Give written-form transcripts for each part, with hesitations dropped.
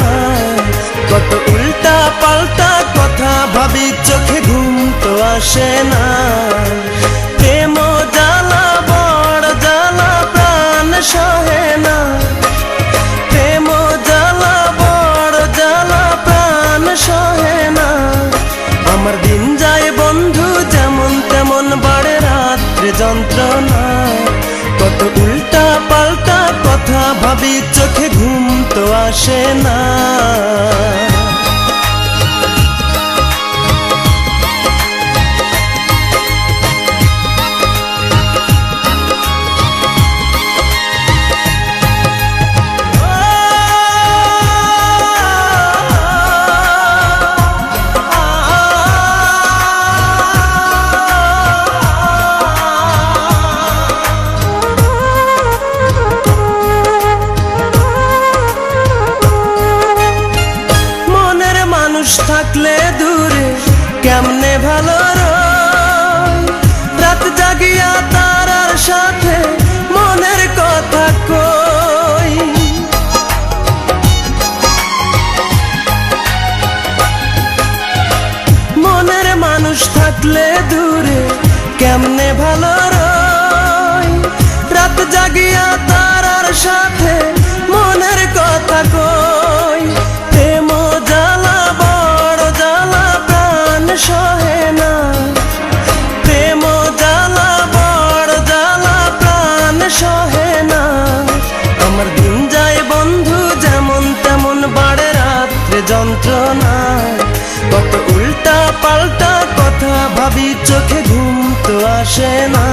না। কত উল্টা পাল্টা কথা ভাবি, চোখে ঘুম তো আসে না। প্রেম জ্বালা বড় জ্বালা, প্রাণ সহে না। প্রেম জ্বালা বড় জ্বালা, প্রাণ সহে না। আমার দিন যায় বন্ধু যেমন তেমন, বাড়ে রাত্রে যন্ত্রণা। কত উল্টা পাল্টা কথা ভাবি, চোখে ঘুম তো আসে না। থাকলে দূরে কেমনে ভালো রয়, রাত জাগিয়া তারার সাথে মনের কথা কই। মনের মানুষ থাকলে দূরে কেমনে ভালো রয়, রাত জাগিয়া তারার সাথে মনের কথা কই। প্রেম জ্বালা বড় জ্বালা, প্রাণ সহে না। প্রেম জ্বালা বড় জ্বালা, প্রাণ সহে না। আমার দিন যায় বন্ধু যেমন তেমন, বাড়ে রাত্রে যন্ত্রণা। কত উল্টা পাল্টা কথা ভাবি, চোখে ঘুম তো আসে না।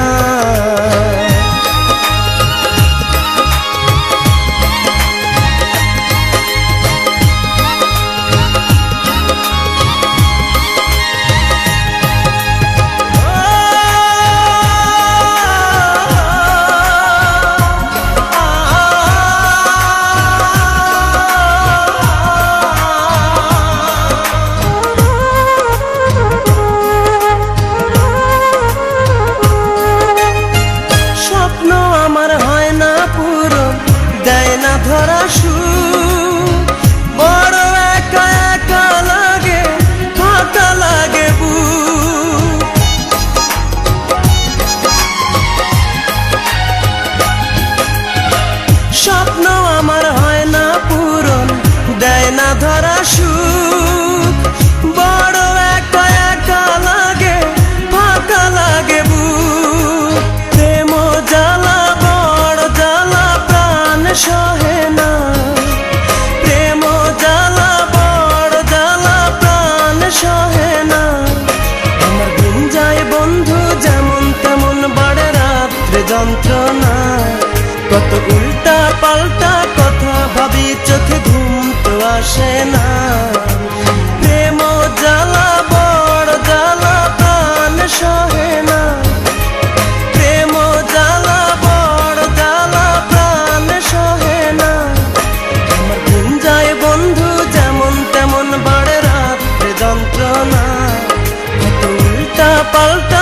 ধরা সুখ বড় একা একা লাগে, ফাঁকা লাগে বুক। স্বপ্ন আমার হয় না পূরণ, দেয় না ধরা সুখ। বড় একা একা লাগে, ফাঁকা লাগে বুক। প্রেম জ্বালা বড় জ্বালা, প্রাণ সহে না। প্রেম জ্বালা বড় জ্বালা, প্রাণ সহে না। আমার দিন যায় বন্ধু যেমন তেমন, বাড়ে রাত্রে যন্ত্রণা। কত উল্টা পাল্টা কথা ভাবি, চোখে ঘুম তো আসে না। প্রেম জ্বালা বড় জ্বালা, প্রাণ সহে না। প্রেম জ্বালা বড় জ্বালা, প্রাণ সহে না। আমার দিন যায় বন্ধু যেমন তেমন, বাড়ে রাত্রে যন্ত্রণা। কত উল্টা পাল্টা